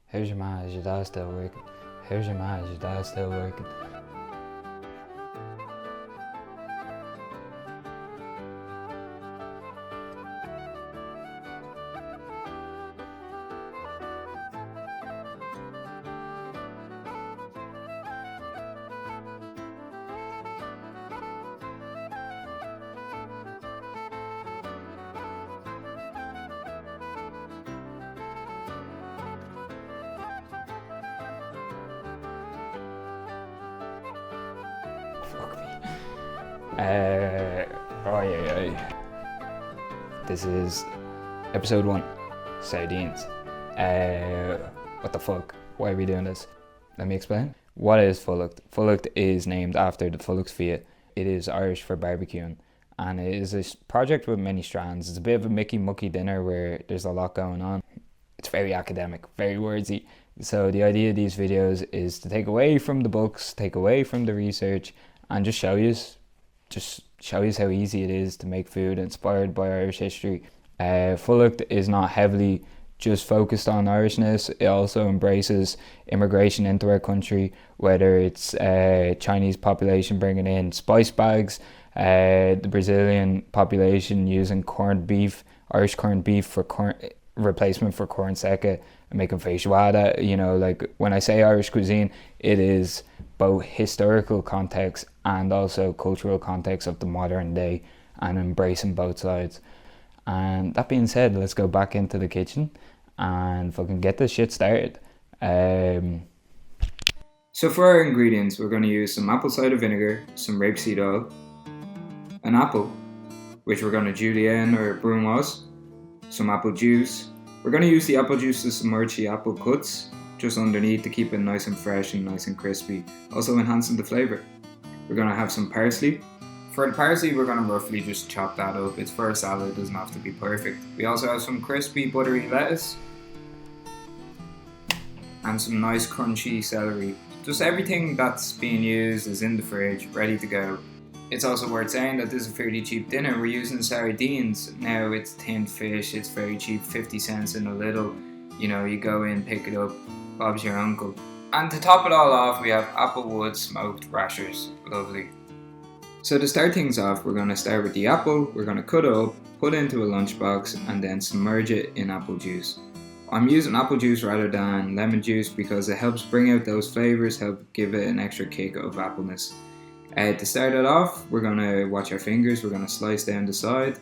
How's your ma? Is your dad still working? How's your ma? Is your dad still working? Fuck me. This is episode 1, Sardines. What the fuck? Why are we doing this? Let me explain. What is Fulacht? Fulacht is named after the Fulacht Fiat. It is Irish for barbecuing, and it is a project with many strands. It's a bit of a Mickey Mucky dinner where there's a lot going on. It's very academic, very wordsy. So the idea of these videos is to take away from the books, take away from the research, and just show you how easy it is to make food inspired by Irish history. Fulacht is not heavily just focused on Irishness. It also embraces immigration into our country, whether it's Chinese population bringing in spice bags, the Brazilian population using corned beef, Irish corned beef for replacement for corn seca, and making feijoada. You know, like when I say Irish cuisine, it is both historical context and also cultural context of the modern day, and embracing both sides. And that being said, let's go back into the kitchen and fucking get this shit started. So for our ingredients, we're going to use some apple cider vinegar, some rapeseed oil, an apple, which we're going to julienne or brunoise, some apple juice. We're going to use the apple juice to submerge the apple cuts just underneath to keep it nice and fresh and nice and crispy, also enhancing the flavour. We're going to have some parsley. For the parsley, we're going to roughly just chop that up. It's for a salad, it doesn't have to be perfect. We also have some crispy buttery lettuce and some nice crunchy celery. Just everything that's being used is in the fridge, ready to go. It's also worth saying that this is a fairly cheap dinner. We're using sardines. Now it's tinned fish, it's very cheap, 50 cents in a little. You know, you go in, pick it up, Bob's your uncle. And to top it all off, we have applewood smoked rashers. Lovely. So to start things off, we're going to start with the apple. We're going to cut it up, put it into a lunchbox, and then submerge it in apple juice. I'm using apple juice rather than lemon juice because it helps bring out those flavours, help give it an extra kick of appleness. To start it off, we're going to watch our fingers, we're going to slice down the side,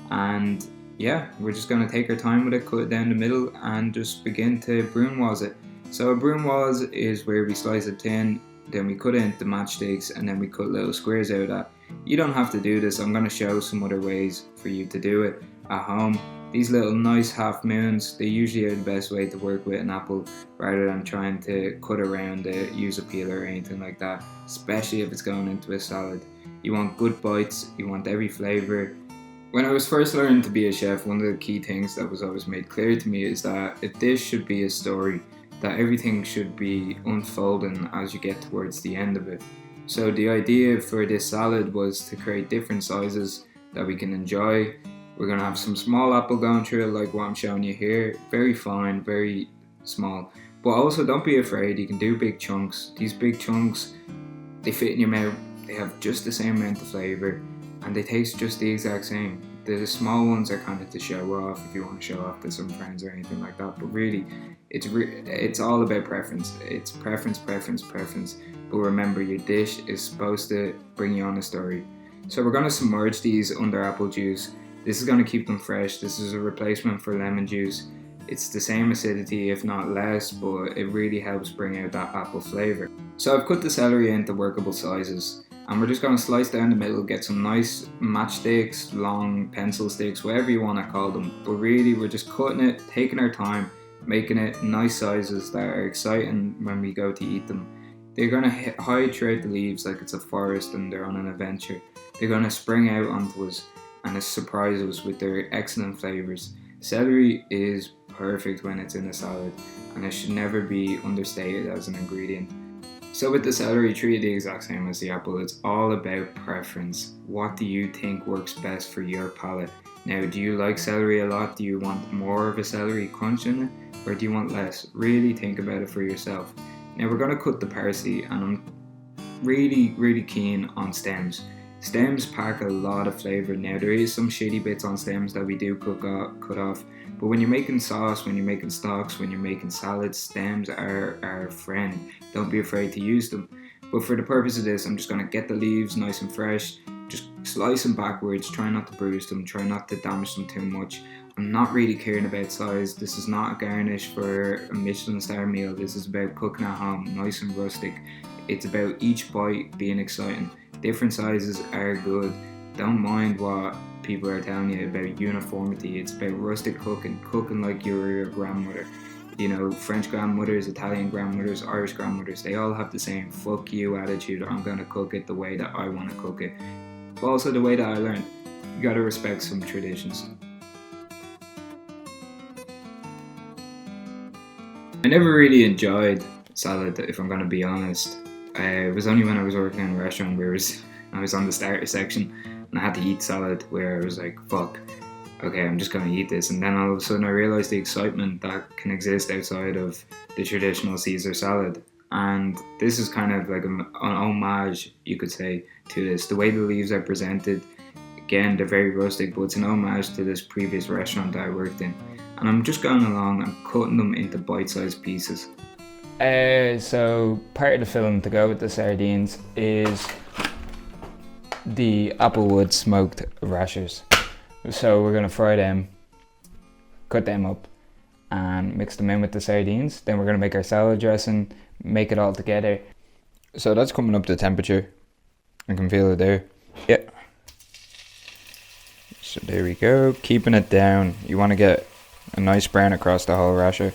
and yeah, we're just going to take our time with it, cut it down the middle, and just begin to brunoise it. So a brunoise is where we slice it thin, then we cut it into matchsticks, and then we cut little squares out of that. You don't have to do this. I'm going to show some other ways for you to do it at home. These little nice half moons, they usually are the best way to work with an apple rather than trying to cut around it, use a peeler or anything like that, especially if it's going into a salad. You want good bites, you want every flavour. When I was first learning to be a chef, one of the key things that was always made clear to me is that a dish should be a story, that everything should be unfolding as you get towards the end of it. So the idea for this salad was to create different sizes that we can enjoy. We're going to have some small apple going through it like what I'm showing you here. Very fine, very small. But also don't be afraid, you can do big chunks. These big chunks, they fit in your mouth. They have just the same amount of flavour and they taste just the exact same. The small ones are kind of to show off if you want to show off to some friends or anything like that. But really, it's all about preference. It's preference. But remember, your dish is supposed to bring you on a story. So we're going to submerge these under apple juice. This is going to keep them fresh. This is a replacement for lemon juice. It's the same acidity, if not less, but it really helps bring out that apple flavour. So I've cut the celery into workable sizes. And we're just going to slice down the middle, get some nice matchsticks, long pencil sticks, whatever you want to call them. But really, we're just cutting it, taking our time, making it nice sizes that are exciting when we go to eat them. They're going to hide throughout the leaves like it's a forest and they're on an adventure. They're going to spring out onto us and surprise us with their excellent flavours. Celery is perfect when it's in a salad, and it should never be understated as an ingredient. So with the celery, treat it the exact same as the apple. It's all about preference. What do you think works best for your palate? Now, do you like celery a lot? Do you want more of a celery crunch in it, or do you want less? Really think about it for yourself. Now we're going to cut the parsley, and I'm really keen on stems. Stems pack a lot of flavour. Now there is some shitty bits on stems that we do cut off, but when you're making sauce, when you're making stocks, when you're making salads, stems are our friend. Don't be afraid to use them. But for the purpose of this, I'm just going to get the leaves nice and fresh, just slice them backwards, try not to bruise them, try not to damage them too much. I'm not really caring about size. This is not a garnish for a Michelin star meal. This is about cooking at home, nice and rustic. It's about each bite being exciting. Different sizes are good. Don't mind what people are telling you about uniformity. It's about rustic cooking like you were your grandmother. You know, French grandmothers, Italian grandmothers, Irish grandmothers, they all have the same fuck you attitude. I'm gonna cook it the way that I want to cook it, but also the way that I learned. You gotta respect some traditions. I never really enjoyed salad, if I'm gonna be honest. It was only when I was working in a restaurant where I was on the starter section and I had to eat salad, where I was like, fuck, okay, I'm just gonna eat this. And then all of a sudden I realised the excitement that can exist outside of the traditional Caesar salad. And this is kind of like an homage, you could say, to this. The way the leaves are presented, again, they're very rustic, but it's an homage to this previous restaurant that I worked in. And I'm just going along and cutting them into bite-sized pieces. So part of the filling to go with the sardines is the applewood smoked rashers. So we're gonna fry them, cut them up, and mix them in with the sardines. Then we're gonna make our salad dressing, make it all together. So that's coming up to temperature. I can feel it there. Yeah. So there we go, keeping it down. You want to get a nice brown across the whole rasher.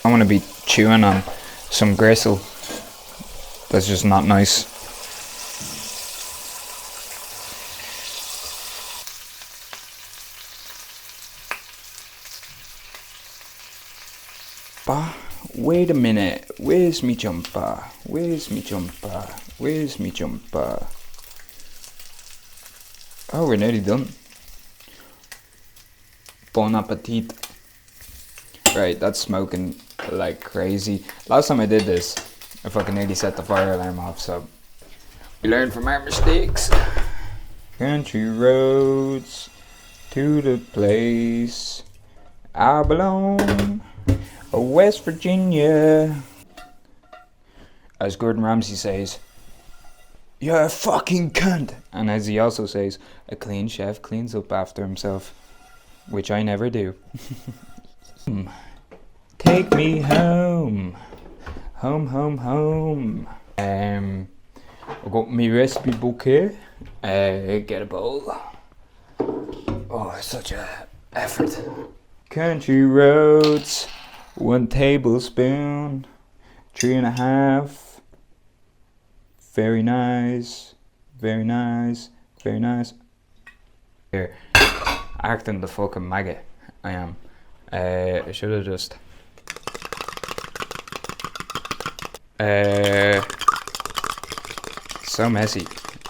I want to be chewing on some gristle. That's just not nice. Bah, wait a minute. Where's me jumper? Where's me jumper? Where's me jumper? Oh, we're nearly done. Bon appetit. Right, that's smoking like crazy. Last time I did this, I fucking nearly set the fire alarm off, so we learn from our mistakes. Country roads to the place I belong, West Virginia. As Gordon Ramsay says, "You're a fucking cunt." And as he also says, a clean chef cleans up after himself, which I never do. Take me home, home, home, home. I've got my recipe book here. Get a bowl. Oh, it's such a effort. Country roads, 1 tablespoon, 3.5. Very nice, very nice, very nice. Here, acting the fucking maggot, I am. I should have just. So messy.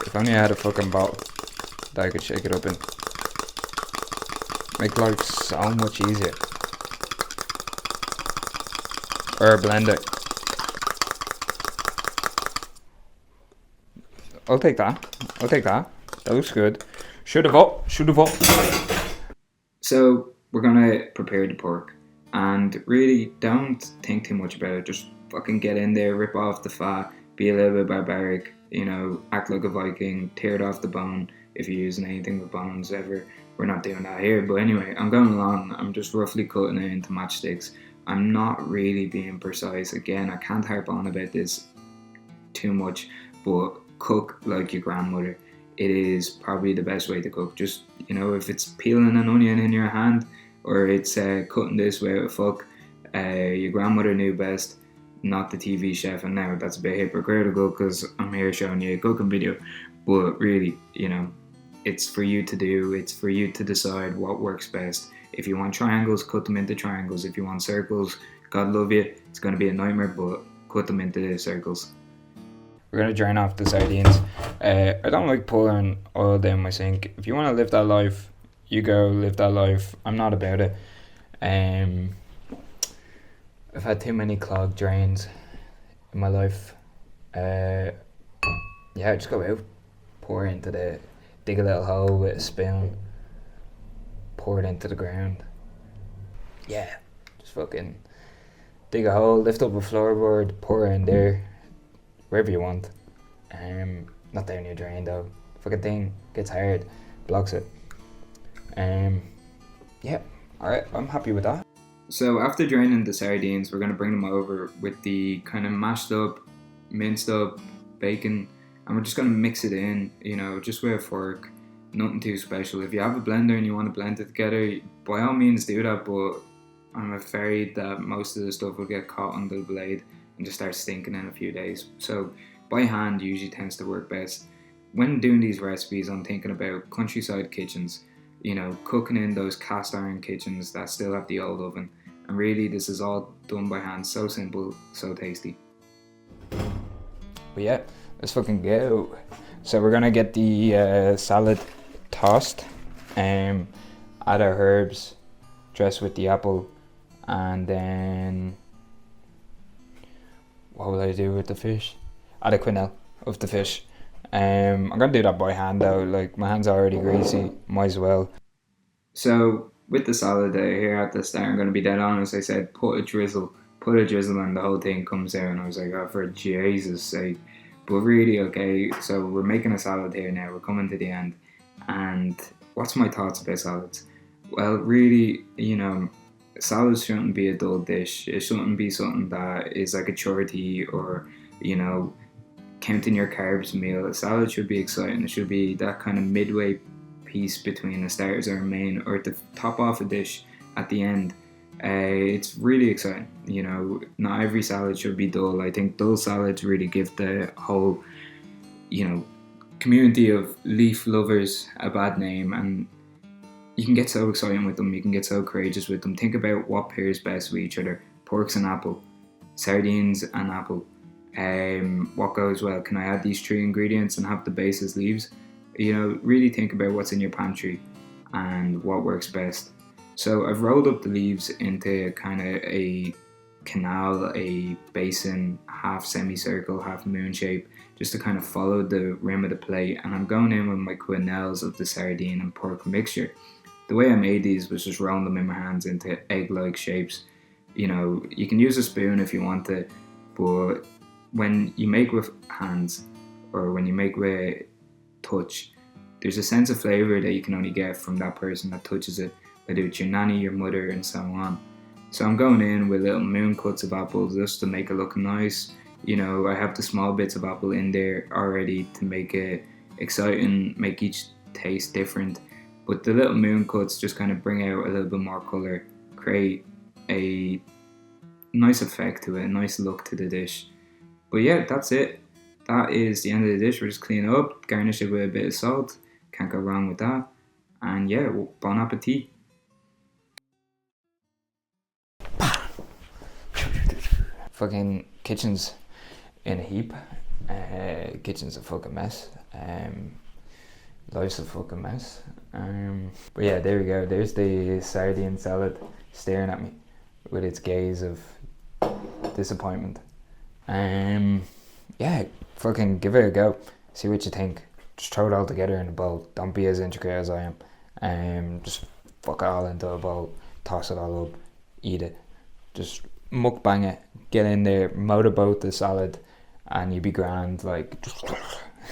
If only I had a fucking bottle that I could shake it up in. Make life so much easier. Or a blender. I'll take that. I'll take that. That looks good. Should have up. So we're gonna prepare the pork, and really don't think too much about it. Just fucking get in there, rip off the fat, be a little bit barbaric, you know, act like a Viking, tear it off the bone if you're using anything with bones ever. We're not doing that here, but anyway, I'm going along. I'm just roughly cutting it into matchsticks. I'm not really being precise. Again, I can't harp on about this too much, but cook like your grandmother. It is probably the best way to cook. Just, you know, if it's peeling an onion in your hand, or it's cutting this way with a fork, your grandmother knew best, not the TV chef. And now that's a bit hypocritical because I'm here showing you a cooking video, but really, you know, it's for you to do. It's for you to decide what works best. If you want triangles, cut them into triangles. If you want circles, God love you, it's going to be a nightmare, but cut them into circles. we're gonna drain off the sardines. I don't like pouring oil down my sink. If you want to live that life, you go live that life. I'm not about it. I've had too many clogged drains in my life. Yeah, just go out, dig a little hole with a spoon, pour it into the ground. Yeah, just fucking dig a hole, lift up a floorboard, pour it in there, wherever you want. Not down your drain though. Fucking thing gets hard, blocks it. Yeah, alright, I'm happy with that. So after draining the sardines, we're going to bring them over with the kind of mashed up, minced up bacon, and we're just going to mix it in, just with a fork. Nothing too special. If you have a blender and you want to blend it together, by all means do that, but I'm afraid that most of the stuff will get caught on the blade and just start stinking in a few days. So by hand usually tends to work best. When doing these recipes, I'm thinking about countryside kitchens, cooking in those cast iron kitchens that still have the old oven. And really, this is all done by hand. So simple, so tasty. But yeah, let's fucking go. So we're gonna get the salad tossed, add our herbs, dress with the apple, and then what will I do with the fish? Add a quenelle of the fish. I'm gonna do that by hand though. Like, my hands are already greasy, might as well. So with the salad here at the start, I'm going to be dead honest. I said put a drizzle, and the whole thing comes out, and I was like, oh, for Jesus' sake. But really, okay, so we're making a salad here now. We're coming to the end, and what's my thoughts about salads? Well, really, salads shouldn't be a dull dish. It shouldn't be something that is like a chore to eat, or counting your carbs meal. A salad should be exciting. It should be that kind of midway piece between a starters or a main, or to top off a dish at the end. It's really exciting. Not every salad should be dull. I think dull salads really give the whole community of leaf lovers a bad name, and you can get so exciting with them, you can get so courageous with them. Think about what pairs best with each other. Porks and apple, sardines and apple. What goes well? Can I add these 3 ingredients and have the base as leaves? Really think about what's in your pantry and what works best. So I've rolled up the leaves into kind of a canal, a basin, half semicircle, half moon shape, just to kind of follow the rim of the plate. And I'm going in with my quenelles of the sardine and pork mixture. The way I made these was just rolling them in my hands into egg-like shapes. You can use a spoon if you want to, but when you make with hands, or when you make with touch, there's a sense of flavour that you can only get from that person that touches it, whether it's your nanny, your mother, and so on. So I'm going in with little moon cuts of apples just to make it look nice. I have the small bits of apple in there already to make it exciting, make each taste different. But the little moon cuts just kind of bring out a little bit more colour, create a nice effect to it, a nice look to the dish. But yeah, that's it. That is the end of the dish. We're just clean it up, garnish it with a bit of salt. Can't go wrong with that. And yeah, bon appetit. Fucking kitchen's in a heap. Kitchen's a fucking mess. Life's a fucking mess. But yeah, there we go. There's the sardine salad staring at me with its gaze of disappointment. Yeah, fucking give it a go. See what you think. Just throw it all together in a bowl. Don't be as intricate as I am. Just fuck it all into a bowl. Toss it all up. Eat it. Just mukbang it. Get in there. Motorboat the salad. And you be grand. Like, just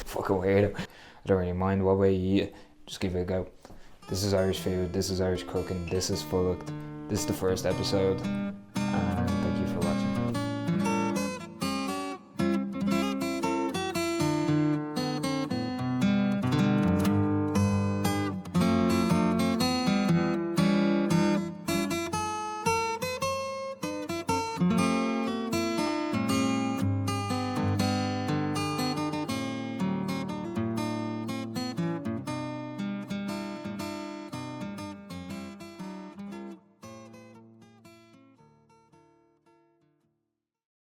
fucking weirdo. I don't really mind what way you eat it. Just give it a go. This is Irish food. This is Irish cooking. This is Fulacht. This is the first episode.